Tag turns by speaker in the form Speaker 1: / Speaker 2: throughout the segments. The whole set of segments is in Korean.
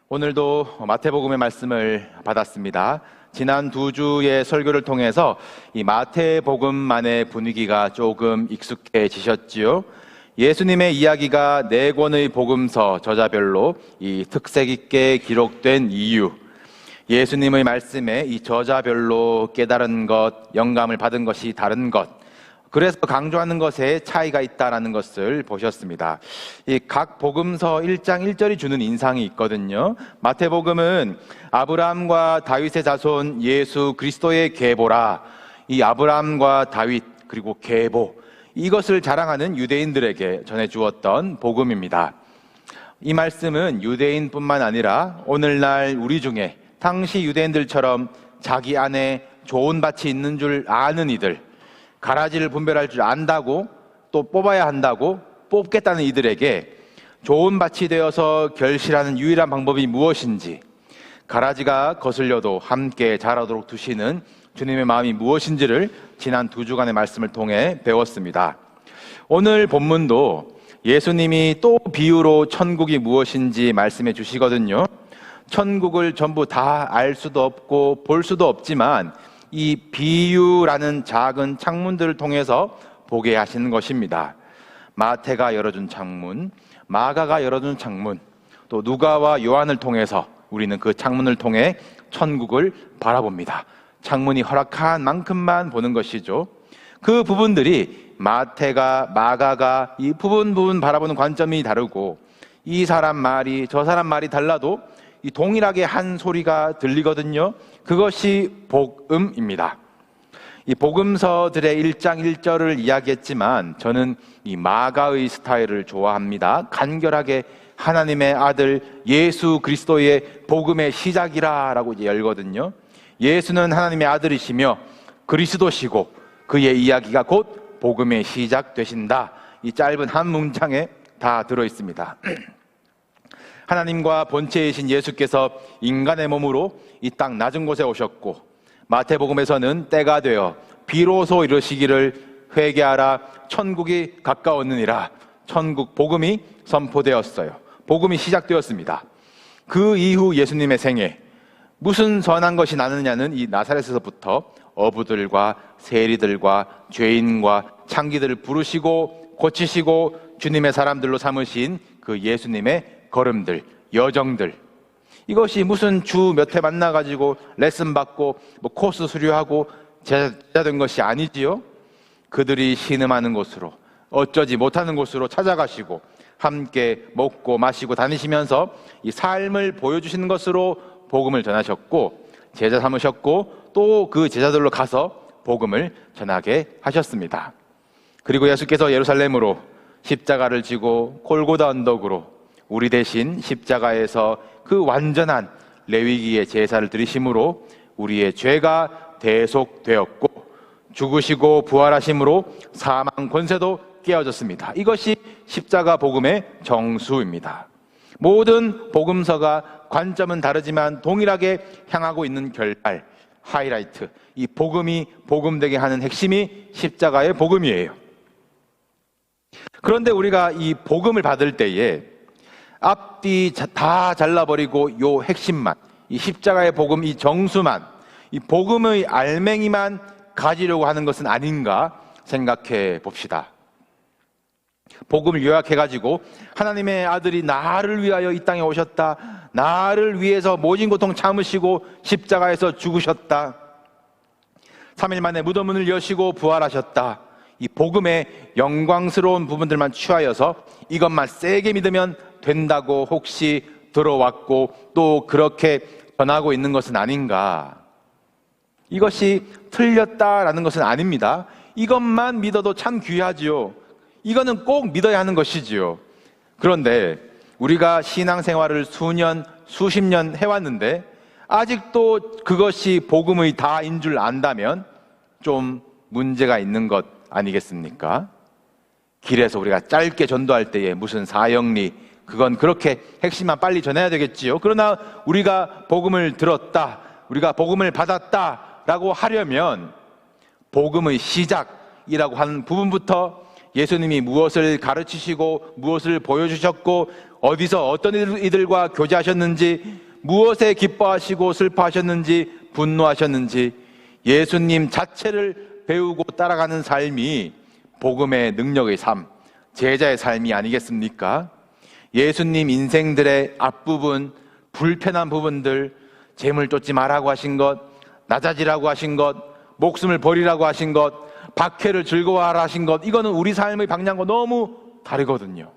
Speaker 1: 오늘도 마태복음의 말씀을 받았습니다. 지난 두 주의 설교를 통해서 이 마태복음만의 분위기가 조금 익숙해지셨지요. 예수님의 이야기가 네 권의 복음서 저자별로 이 특색 있게 기록된 이유, 예수님의 말씀에 이 저자별로 깨달은 것, 영감을 받은 것이 다른 것, 그래서 강조하는 것에 차이가 있다는 것을 보셨습니다. 이 각 복음서 1장 1절이 주는 인상이 있거든요. 마태복음은 아브라함과 다윗의 자손 예수 그리스도의 계보라, 이 아브라함과 다윗 그리고 계보, 이것을 자랑하는 유대인들에게 전해주었던 복음입니다. 이 말씀은 유대인뿐만 아니라 오늘날 우리 중에 당시 유대인들처럼 자기 안에 좋은 밭이 있는 줄 아는 이들, 가라지를 분별할 줄 안다고, 또 뽑아야 한다고 뽑겠다는 이들에게 좋은 밭이 되어서 결실하는 유일한 방법이 무엇인지, 가라지가 거슬려도 함께 자라도록 두시는 주님의 마음이 무엇인지를 지난 두 주간의 말씀을 통해 배웠습니다. 오늘 본문도 예수님이 또 비유로 천국이 무엇인지 말씀해 주시거든요. 천국을 전부 다 알 수도 없고 볼 수도 없지만 이 비유라는 작은 창문들을 통해서 보게 하시는 것입니다. 마태가 열어준 창문, 마가가 열어준 창문, 또 누가와 요한을 통해서 우리는 그 창문을 통해 천국을 바라봅니다. 창문이 허락한 만큼만 보는 것이죠. 그 부분들이 마태가, 마가가 이 부분 바라보는 관점이 다르고, 이 사람 말이 저 사람 말이 달라도 이 동일하게 한 소리가 들리거든요. 그것이 복음입니다. 이 복음서들의 1장 1절을 이야기했지만 저는 이 마가의 스타일을 좋아합니다. 간결하게 하나님의 아들 예수 그리스도의 복음의 시작이라 라고 이제 열거든요. 예수는 하나님의 아들이시며 그리스도시고 그의 이야기가 곧 복음의 시작 되신다. 이 짧은 한 문장에 다 들어있습니다. 하나님과 본체이신 예수께서 인간의 몸으로 이 땅 낮은 곳에 오셨고, 마태복음에서는 때가 되어 비로소 이르시기를 회개하라, 천국이 가까웠느니라. 천국 복음이 선포되었어요. 복음이 시작되었습니다. 그 이후 예수님의 생애, 무슨 선한 것이 나느냐는 이 나사렛에서부터 어부들과 세리들과 죄인과 창기들을 부르시고 고치시고 주님의 사람들로 삼으신 그 예수님의 걸음들, 여정들, 이것이 무슨 주 몇 회 만나가지고 레슨 받고 뭐 코스 수료하고 제자 된 것이 아니지요. 그들이 신음하는 곳으로, 어쩌지 못하는 곳으로 찾아가시고 함께 먹고 마시고 다니시면서 이 삶을 보여주시는 것으로 복음을 전하셨고, 제자 삼으셨고, 또 그 제자들로 가서 복음을 전하게 하셨습니다. 그리고 예수께서 예루살렘으로 십자가를 지고 골고다 언덕으로 우리 대신 십자가에서 그 완전한 레위기의 제사를 드리심으로 우리의 죄가 대속되었고, 죽으시고 부활하심으로 사망 권세도 깨어졌습니다. 이것이 십자가 복음의 정수입니다. 모든 복음서가 관점은 다르지만 동일하게 향하고 있는 결말, 하이라이트, 이 복음이 복음되게 하는 핵심이 십자가의 복음이에요. 그런데 우리가 이 복음을 받을 때에 앞뒤 다 잘라버리고 요 핵심만, 이 십자가의 복음, 이 정수만, 이 복음의 알맹이만 가지려고 하는 것은 아닌가 생각해 봅시다. 복음을 요약해가지고 하나님의 아들이 나를 위하여 이 땅에 오셨다, 나를 위해서 모진 고통 참으시고 십자가에서 죽으셨다, 3일 만에 무덤문을 여시고 부활하셨다, 이 복음의 영광스러운 부분들만 취하여서 이것만 세게 믿으면 된다고 혹시 들어왔고 또 그렇게 전하고 있는 것은 아닌가? 이것이 틀렸다라는 것은 아닙니다. 이것만 믿어도 참 귀하지요. 이거는 꼭 믿어야 하는 것이지요. 그런데 우리가 신앙생활을 수년, 수십 년 해왔는데 아직도 그것이 복음의 다인 줄 안다면 좀 문제가 있는 것 아니겠습니까? 길에서 우리가 짧게 전도할 때에 무슨 사형리, 그건 그렇게 핵심만 빨리 전해야 되겠지요. 그러나 우리가 복음을 들었다, 우리가 복음을 받았다 라고 하려면 복음의 시작이라고 하는 부분부터 예수님이 무엇을 가르치시고 무엇을 보여주셨고 어디서 어떤 이들과 교제하셨는지, 무엇에 기뻐하시고 슬퍼하셨는지, 분노하셨는지 예수님 자체를 배우고 따라가는 삶이 복음의 능력의 삶, 제자의 삶이 아니겠습니까? 예수님 인생들의 앞부분, 불편한 부분들, 재물 쫓지 말라고 하신 것, 낮아지라고 하신 것, 목숨을 버리라고 하신 것, 박해를 즐거워하라 하신 것, 이거는 우리 삶의 방향과 너무 다르거든요.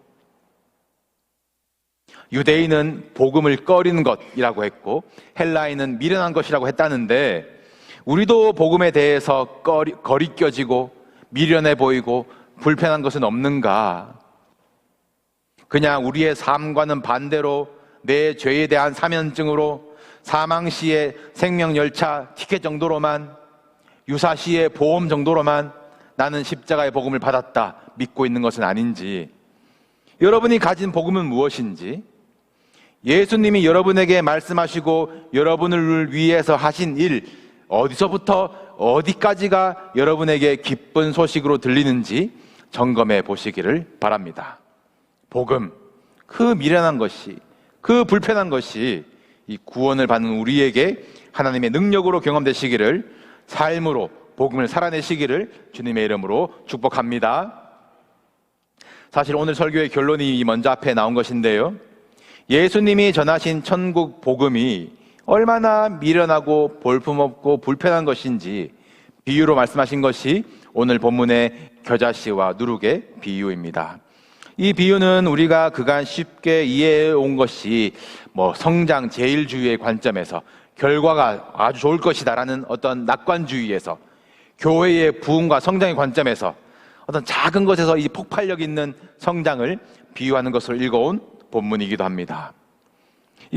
Speaker 1: 유대인은 복음을 꺼리는 것이라고 했고 헬라인은 미련한 것이라고 했다는데, 우리도 복음에 대해서 거리껴지고 미련해 보이고 불편한 것은 없는가? 그냥 우리의 삶과는 반대로 내 죄에 대한 사면증으로 사망시에 생명열차 티켓 정도로만, 유사시에 보험 정도로만 나는 십자가의 복음을 받았다 믿고 있는 것은 아닌지, 여러분이 가진 복음은 무엇인지, 예수님이 여러분에게 말씀하시고 여러분을 위해서 하신 일, 어디서부터 어디까지가 여러분에게 기쁜 소식으로 들리는지 점검해 보시기를 바랍니다. 복음, 그 미련한 것이, 그 불편한 것이 이 구원을 받는 우리에게 하나님의 능력으로 경험되시기를, 삶으로 복음을 살아내시기를 주님의 이름으로 축복합니다. 사실 오늘 설교의 결론이 먼저 앞에 나온 것인데요, 예수님이 전하신 천국 복음이 얼마나 미련하고 볼품없고 불편한 것인지 비유로 말씀하신 것이 오늘 본문의 겨자씨와 누룩의 비유입니다. 이 비유는 우리가 그간 쉽게 이해해 온 것이 성장 제일주의의 관점에서 결과가 아주 좋을 것이다라는 어떤 낙관주의에서, 교회의 부흥과 성장의 관점에서 어떤 작은 것에서 이 폭발력 있는 성장을 비유하는 것을 읽어온 본문이기도 합니다.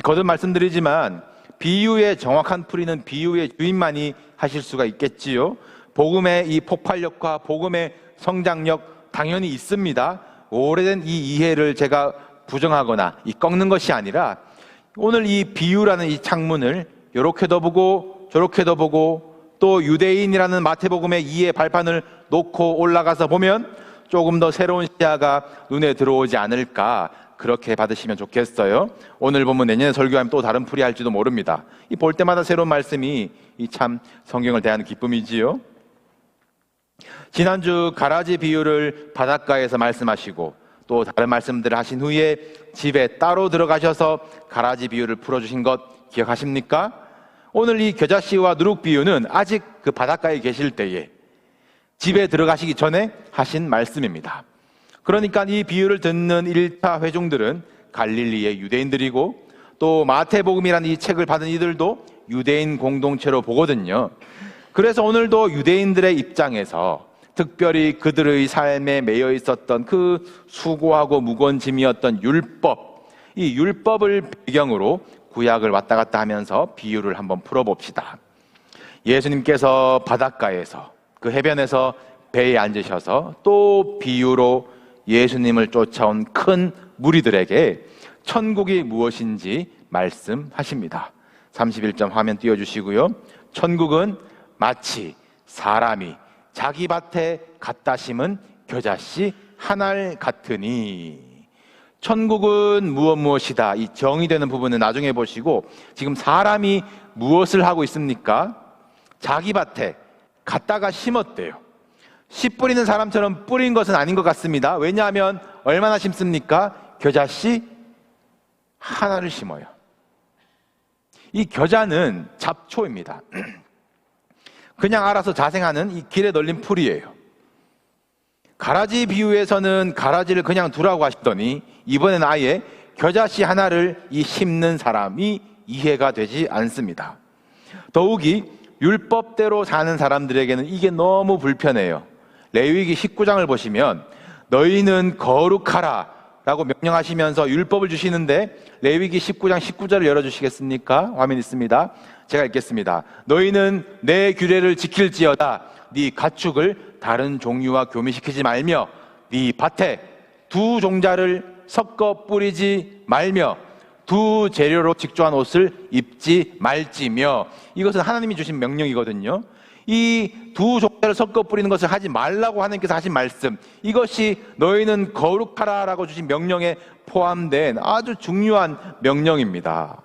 Speaker 1: 거듭 말씀드리지만 비유의 정확한 풀이는 비유의 주인만이 하실 수가 있겠지요. 복음의 이 폭발력과 복음의 성장력 당연히 있습니다. 오래된 이 이해를 제가 부정하거나 꺾는 것이 아니라, 오늘 이 비유라는 이 창문을 이렇게도 보고 저렇게도 보고 또 유대인이라는 마태복음의 이해 발판을 놓고 올라가서 보면 조금 더 새로운 시야가 눈에 들어오지 않을까, 그렇게 받으시면 좋겠어요. 오늘 보면 내년에 설교하면 또 다른 풀이 할지도 모릅니다. 이 볼 때마다 새로운 말씀이 이 참 성경을 대하는 기쁨이지요. 지난주 가라지 비유를 바닷가에서 말씀하시고 또 다른 말씀들을 하신 후에 집에 따로 들어가셔서 가라지 비유를 풀어주신 것 기억하십니까? 오늘 이 겨자씨와 누룩 비유는 아직 그 바닷가에 계실 때에 집에 들어가시기 전에 하신 말씀입니다. 그러니까 이 비유를 듣는 1차 회중들은 갈릴리의 유대인들이고 또 마태복음이라는 이 책을 받은 이들도 유대인 공동체로 보거든요. 그래서 오늘도 유대인들의 입장에서 특별히 그들의 삶에 매여 있었던 그 수고하고 무거운 짐이었던 율법, 이 율법을 배경으로 구약을 왔다 갔다 하면서 비유를 한번 풀어봅시다. 예수님께서 바닷가에서 그 해변에서 배에 앉으셔서 또 비유로 예수님을 쫓아온 큰 무리들에게 천국이 무엇인지 말씀하십니다. 31점 화면 띄워주시고요. 천국은 마치 사람이 자기 밭에 갖다 심은 겨자씨 한 알 같으니. 천국은 무엇이다, 이 정의되는 부분은 나중에 보시고, 지금 사람이 무엇을 하고 있습니까? 자기 밭에 갖다가 심었대요. 씨 뿌리는 사람처럼 뿌린 것은 아닌 것 같습니다. 왜냐하면 얼마나 심습니까? 겨자씨 하나를 심어요. 이 겨자는 잡초입니다. 그냥 알아서 자생하는 이 길에 널린 풀이에요. 가라지 비유에서는 가라지를 그냥 두라고 하시더니 이번에는 아예 겨자씨 하나를 이 심는 사람이 이해가 되지 않습니다. 더욱이 율법대로 사는 사람들에게는 이게 너무 불편해요. 레위기 19장을 보시면 너희는 거룩하라 라고 명령하시면서 율법을 주시는데, 레위기 19장 19절을 열어주시겠습니까? 화면 있습니다. 제가 읽겠습니다. 너희는 내 규례를 지킬지어다. 네 가축을 다른 종류와 교미시키지 말며 네 밭에 두 종자를 섞어 뿌리지 말며 두 재료로 직조한 옷을 입지 말지며. 이것은 하나님이 주신 명령이거든요. 이 두 종자를 섞어 뿌리는 것을 하지 말라고 하나님께서 하신 말씀, 이것이 너희는 거룩하라라고 주신 명령에 포함된 아주 중요한 명령입니다.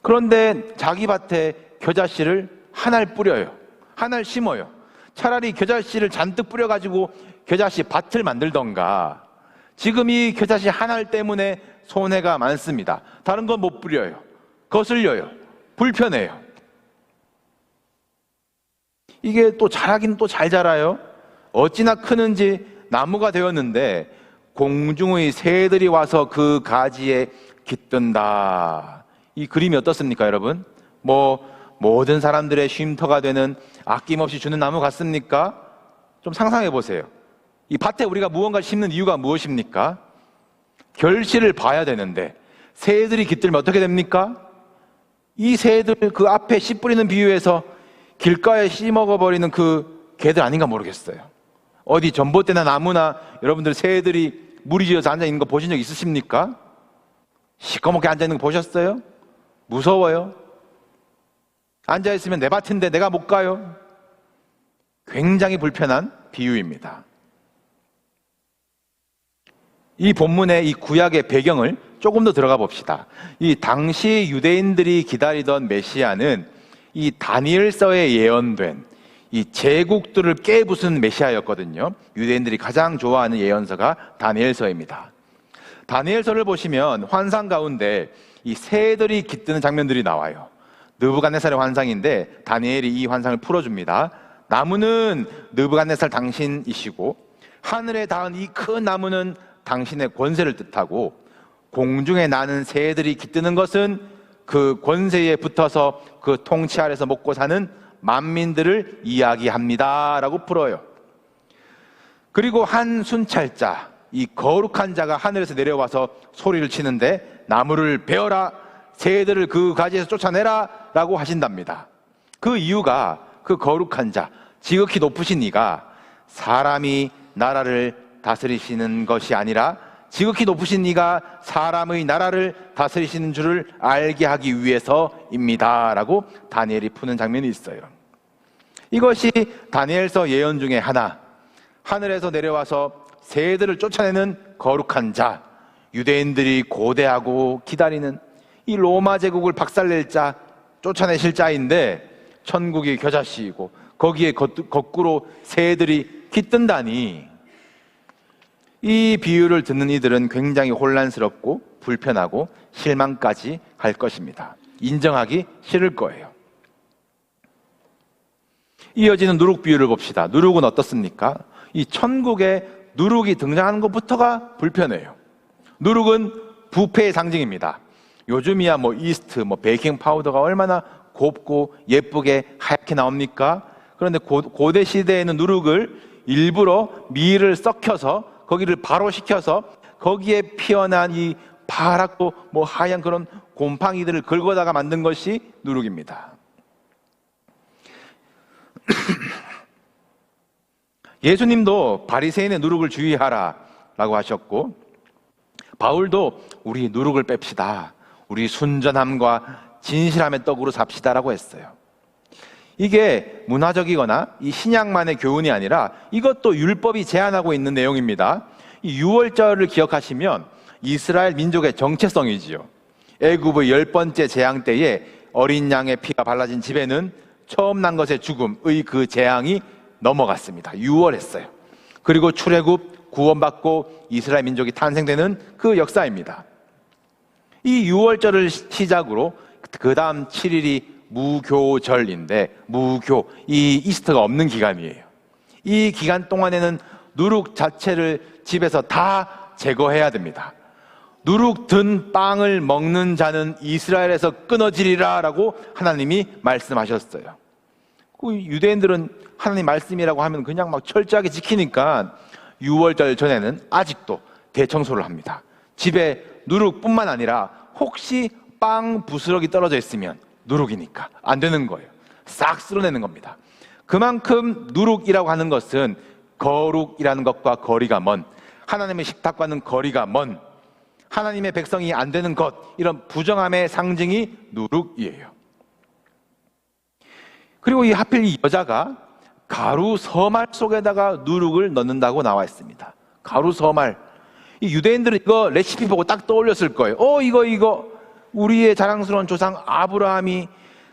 Speaker 1: 그런데 자기 밭에 겨자씨를 한 알 뿌려요. 한 알 심어요. 차라리 겨자씨를 잔뜩 뿌려가지고 겨자씨 밭을 만들던가. 지금 이 겨자씨 한 알 때문에 손해가 많습니다. 다른 건 못 뿌려요. 거슬려요. 불편해요. 이게 또 자라긴 또 잘 자라요. 어찌나 크는지 나무가 되었는데 공중의 새들이 와서 그 가지에 깃든다. 이 그림이 어떻습니까, 여러분? 모든 사람들의 쉼터가 되는 아낌없이 주는 나무 같습니까? 좀 상상해 보세요. 이 밭에 우리가 무언가를 심는 이유가 무엇입니까? 결실을 봐야 되는데 새들이 깃들면 어떻게 됩니까? 이 새들 그 앞에 씨 뿌리는 비유에서 길가에 씨 먹어버리는 그 개들 아닌가 모르겠어요. 어디 전봇대나 나무나 여러분들 새들이 무리지어서 앉아있는 거 보신 적 있으십니까? 시꺼멓게 앉아있는 거 보셨어요? 무서워요. 앉아있으면 내 밭인데 내가 못 가요. 굉장히 불편한 비유입니다. 이 본문의 이 구약의 배경을 조금 더 들어가 봅시다. 이 당시 유대인들이 기다리던 메시아는 이 다니엘서에 예언된 이 제국들을 깨부순 메시아였거든요. 유대인들이 가장 좋아하는 예언서가 다니엘서입니다. 다니엘서를 보시면 환상 가운데 이 새들이 깃드는 장면들이 나와요. 느부갓네살의 환상인데 다니엘이 이 환상을 풀어줍니다. 나무는 느부갓네살 당신이시고 하늘에 닿은 이 큰 나무는 당신의 권세를 뜻하고 공중에 나는 새들이 깃드는 것은 그 권세에 붙어서 그 통치 아래서 먹고 사는 만민들을 이야기합니다 라고 풀어요. 그리고 한 순찰자, 이 거룩한 자가 하늘에서 내려와서 소리를 치는데 나무를 베어라, 새들을 그 가지에서 쫓아내라 라고 하신답니다. 그 이유가 그 거룩한 자, 지극히 높으신 이가 사람이 나라를 다스리시는 것이 아니라 지극히 높으신 이가 사람의 나라를 다스리시는 줄을 알게 하기 위해서입니다 라고 다니엘이 푸는 장면이 있어요. 이것이 다니엘서 예언 중에 하나, 하늘에서 내려와서 새들을 쫓아내는 거룩한 자, 유대인들이 고대하고 기다리는 이 로마 제국을 박살낼 자, 쫓아내실 자인데 천국이 겨자씨이고 거기에 거꾸로 새들이 깃든다니, 이 비유를 듣는 이들은 굉장히 혼란스럽고 불편하고 실망까지 할 것입니다. 인정하기 싫을 거예요. 이어지는 누룩 비유를 봅시다. 누룩은 어떻습니까? 이 천국에 누룩이 등장하는 것부터가 불편해요. 누룩은 부패의 상징입니다. 요즘이야 이스트, 베이킹 파우더가 얼마나 곱고 예쁘게 하얗게 나옵니까? 그런데 고대 시대에는 누룩을 일부러 밀을 썩혀서 거기를 발효시켜서 거기에 피어난 이 파랗고 하얀 그런 곰팡이들을 긁어다가 만든 것이 누룩입니다. 예수님도 바리새인의 누룩을 주의하라 라고 하셨고, 바울도 우리 누룩을 뺍시다, 우리 순전함과 진실함의 떡으로 삽시다 라고 했어요. 이게 문화적이거나 이 신약만의 교훈이 아니라 이것도 율법이 제한하고 있는 내용입니다. 이 유월절을 기억하시면 이스라엘 민족의 정체성이지요. 애굽의 10번째 재앙 때에 어린 양의 피가 발라진 집에는 처음 난 것의 죽음의 그 재앙이 넘어갔습니다. 유월했어요. 그리고 출애굽, 구원받고 이스라엘 민족이 탄생되는 그 역사입니다. 이 유월절을 시작으로 그 다음 7일이 무교절인데, 이 이스터가 없는 기간이에요. 이 기간 동안에는 누룩 자체를 집에서 다 제거해야 됩니다. 누룩 든 빵을 먹는 자는 이스라엘에서 끊어지리라 라고 하나님이 말씀하셨어요. 그 유대인들은 하나님 말씀이라고 하면 그냥 철저하게 지키니까 유월절 전에는 아직도 대청소를 합니다. 집에 누룩뿐만 아니라 혹시 빵 부스러기 떨어져 있으면 누룩이니까 안 되는 거예요. 싹 쓸어내는 겁니다. 그만큼 누룩이라고 하는 것은 거룩이라는 것과 거리가 먼, 하나님의 식탁과는 거리가 먼, 하나님의 백성이 안 되는 것, 이런 부정함의 상징이 누룩이에요. 그리고 이 하필 이 여자가 가루 서말 속에다가 누룩을 넣는다고 나와 있습니다. 가루 서말. 이 유대인들은 이거 레시피 보고 딱 떠올렸을 거예요. 이거 우리의 자랑스러운 조상 아브라함이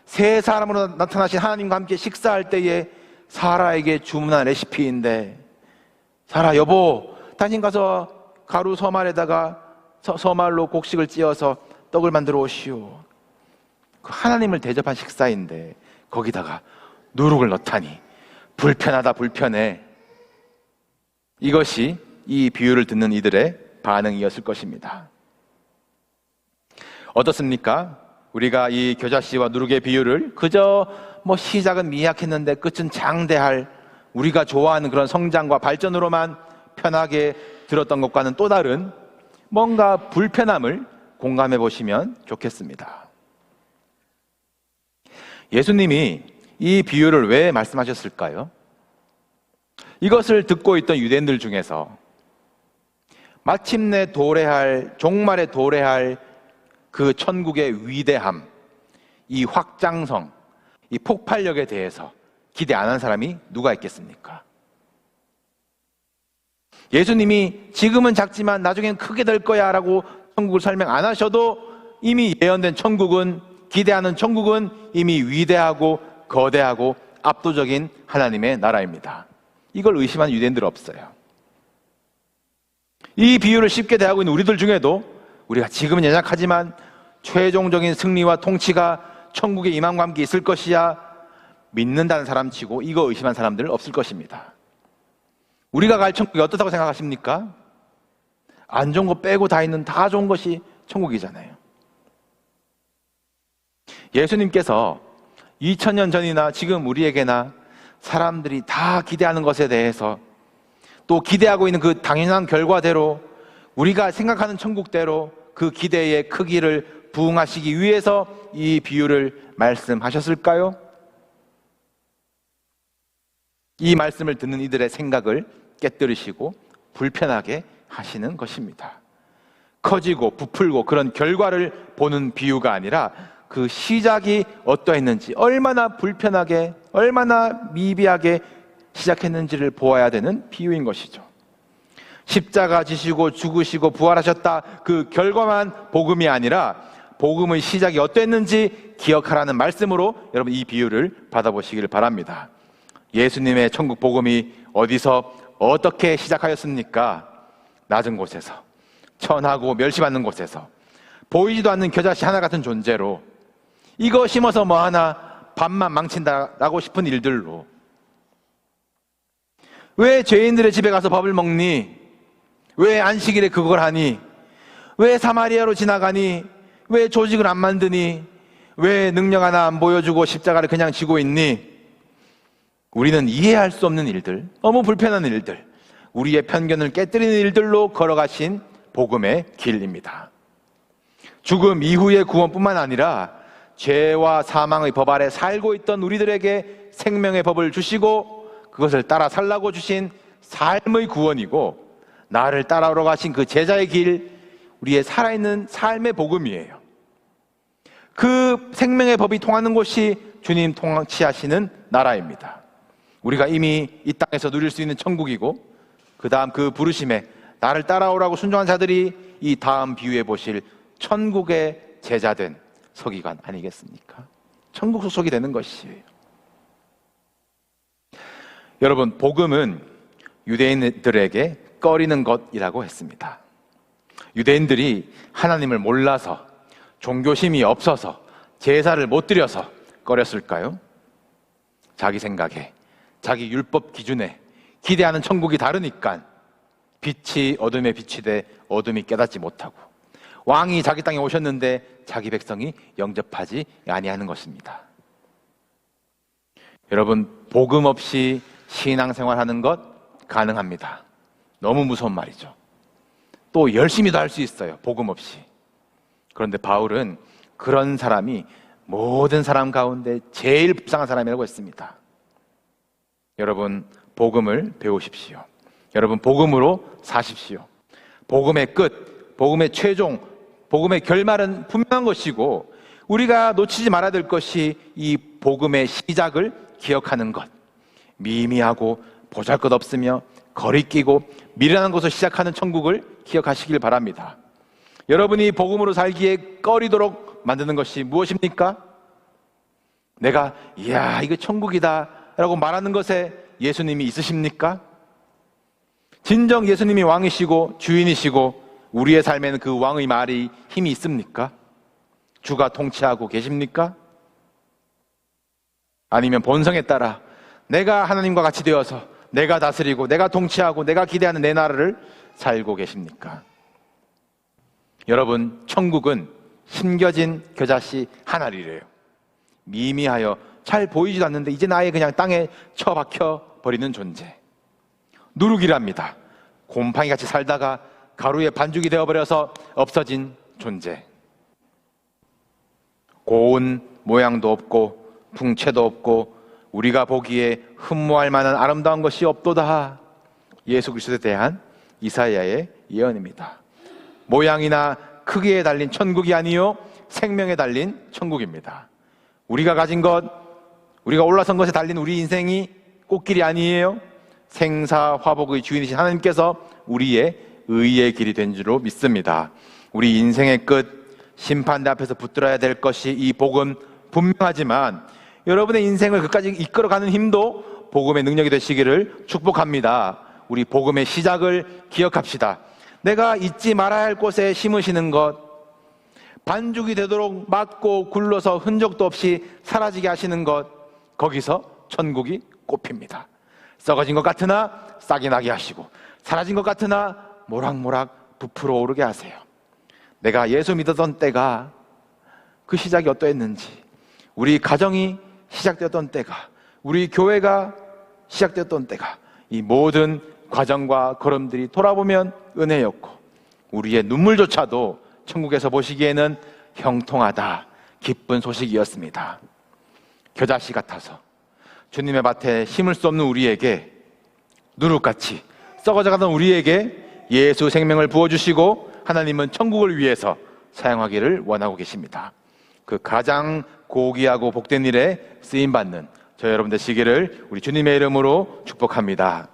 Speaker 1: 세 사람으로 나타나신 하나님과 함께 식사할 때에 사라에게 주문한 레시피인데, 사라 여보, 당신 가서 가루 서말에다가 서말로 곡식을 찧어서 떡을 만들어 오시오. 그 하나님을 대접한 식사인데 거기다가 누룩을 넣다니 불편하다, 불편해. 이것이 이 비유를 듣는 이들의 반응이었을 것입니다. 어떻습니까? 우리가 이 겨자씨와 누룩의 비유를 그저 시작은 미약했는데 끝은 장대할, 우리가 좋아하는 그런 성장과 발전으로만 편하게 들었던 것과는 또 다른 뭔가 불편함을 공감해 보시면 좋겠습니다. 예수님이 이 비유를 왜 말씀하셨을까요? 이것을 듣고 있던 유대인들 중에서 마침내 종말에 도래할 그 천국의 위대함, 이 확장성, 이 폭발력에 대해서 기대 안 한 사람이 누가 있겠습니까? 예수님이 지금은 작지만 나중엔 크게 될 거야 라고 천국을 설명 안 하셔도 이미 예언된 천국은, 기대하는 천국은 이미 위대하고 거대하고 압도적인 하나님의 나라입니다. 이걸 의심하는 유대인들 없어요. 이 비유를 쉽게 대하고 있는 우리들 중에도 우리가 지금은 연약하지만 최종적인 승리와 통치가 천국의 임함과 함께 있을 것이야 믿는다는 사람 치고 이거 의심한 사람들은 없을 것입니다. 우리가 갈 천국이 어떻다고 생각하십니까? 안 좋은 거 빼고 다 좋은 것이 천국이잖아요. 예수님께서 2000년 전이나 지금 우리에게나 사람들이 다 기대하는 것에 대해서, 또 기대하고 있는 그 당연한 결과대로, 우리가 생각하는 천국대로 그 기대의 크기를 부응하시기 위해서 이 비유를 말씀하셨을까요? 이 말씀을 듣는 이들의 생각을 깨뜨리시고 불편하게 하시는 것입니다. 커지고 부풀고 그런 결과를 보는 비유가 아니라 그 시작이 어떠했는지, 얼마나 불편하게, 얼마나 미비하게 시작했는지를 보아야 되는 비유인 것이죠. 십자가 지시고 죽으시고 부활하셨다, 그 결과만 복음이 아니라 복음의 시작이 어땠는지 기억하라는 말씀으로 여러분 이 비유를 받아보시기를 바랍니다. 예수님의 천국 복음이 어디서 어떻게 시작하였습니까? 낮은 곳에서, 천하고 멸시받는 곳에서, 보이지도 않는 겨자씨 하나 같은 존재로, 이거 심어서 하나 밥만 망친다라고 싶은 일들로. 왜 죄인들의 집에 가서 밥을 먹니? 왜 안식일에 그걸 하니? 왜 사마리아로 지나가니? 왜 조직을 안 만드니? 왜 능력 하나 안 보여주고 십자가를 그냥 지고 있니? 우리는 이해할 수 없는 일들, 너무 불편한 일들, 우리의 편견을 깨뜨리는 일들로 걸어가신 복음의 길입니다. 죽음 이후의 구원뿐만 아니라 죄와 사망의 법 아래 살고 있던 우리들에게 생명의 법을 주시고 그것을 따라 살라고 주신 삶의 구원이고, 나를 따라오러 가신 그 제자의 길, 우리의 살아있는 삶의 복음이에요. 그 생명의 법이 통하는 곳이 주님 통치하시는 나라입니다. 우리가 이미 이 땅에서 누릴 수 있는 천국이고, 그 다음 그 부르심에 나를 따라오라고 순종한 자들이 이 다음 비유해 보실 천국의 제자된 서기관 아니겠습니까? 천국 소속이 되는 것이에요. 여러분, 복음은 유대인들에게 꺼리는 것이라고 했습니다. 유대인들이 하나님을 몰라서, 종교심이 없어서, 제사를 못 드려서 꺼렸을까요? 자기 생각에, 자기 율법 기준에 기대하는 천국이 다르니까 빛이 어둠에 비치되 어둠이 깨닫지 못하고, 왕이 자기 땅에 오셨는데 자기 백성이 영접하지 아니하는 것입니다. 여러분, 복음 없이 신앙생활하는 것 가능합니다. 너무 무서운 말이죠. 또 열심히도 할 수 있어요, 복음 없이. 그런데 바울은 그런 사람이 모든 사람 가운데 제일 불쌍한 사람이라고 했습니다. 여러분, 복음을 배우십시오. 여러분, 복음으로 사십시오. 복음의 끝, 복음의 최종, 복음의 결말은 분명한 것이고, 우리가 놓치지 말아야 될 것이 이 복음의 시작을 기억하는 것. 미미하고 보잘것없으며 거리끼고 미련한 곳을 시작하는 천국을 기억하시길 바랍니다. 여러분이 복음으로 살기에 꺼리도록 만드는 것이 무엇입니까? 내가 이야 이거 천국이다 라고 말하는 것에 예수님이 있으십니까? 진정 예수님이 왕이시고 주인이시고 우리의 삶에는 그 왕의 말이 힘이 있습니까? 주가 통치하고 계십니까? 아니면 본성에 따라 내가 하나님과 같이 되어서 내가 다스리고 내가 통치하고 내가 기대하는 내 나라를 살고 계십니까? 여러분, 천국은 심겨진 겨자씨 한 알이래요. 미미하여 잘 보이지도 않는데 이제 아예 그냥 땅에 처박혀 버리는 존재. 누룩이랍니다. 곰팡이같이 살다가 가루의 반죽이 되어버려서 없어진 존재. 고운 모양도 없고 풍채도 없고 우리가 보기에 흠모할 만한 아름다운 것이 없도다. 예수 그리스도에 대한 이사야의 예언입니다. 모양이나 크기에 달린 천국이 아니요 생명에 달린 천국입니다. 우리가 가진 것, 우리가 올라선 것에 달린 우리 인생이 꽃길이 아니에요. 생사화복의 주인이신 하나님께서 우리의 의의 길이 된 줄로 믿습니다. 우리 인생의 끝, 심판대 앞에서 붙들어야 될 것이 이 복음 분명하지만 여러분의 인생을 그까지 이끌어가는 힘도 복음의 능력이 되시기를 축복합니다. 우리 복음의 시작을 기억합시다. 내가 잊지 말아야 할 곳에 심으시는 것, 반죽이 되도록 맞고 굴러서 흔적도 없이 사라지게 하시는 것, 거기서 천국이 꼽힙니다. 썩어진 것 같으나 싹이 나게 하시고 사라진 것 같으나 모락모락 부풀어 오르게 하세요. 내가 예수 믿었던 때가 그 시작이 어떠했는지, 우리 가정이 시작되었던 때가, 우리 교회가 시작되었던 때가, 이 모든 과정과 걸음들이 돌아보면 은혜였고 우리의 눈물조차도 천국에서 보시기에는 형통하다, 기쁜 소식이었습니다. 겨자씨 같아서 주님의 밭에 심을 수 없는 우리에게, 누룩같이 썩어져가던 우리에게 예수 생명을 부어주시고 하나님은 천국을 위해서 사용하기를 원하고 계십니다. 그 가장 고귀하고 복된 일에 쓰임받는 저 여러분 되시기를 우리 주님의 이름으로 축복합니다.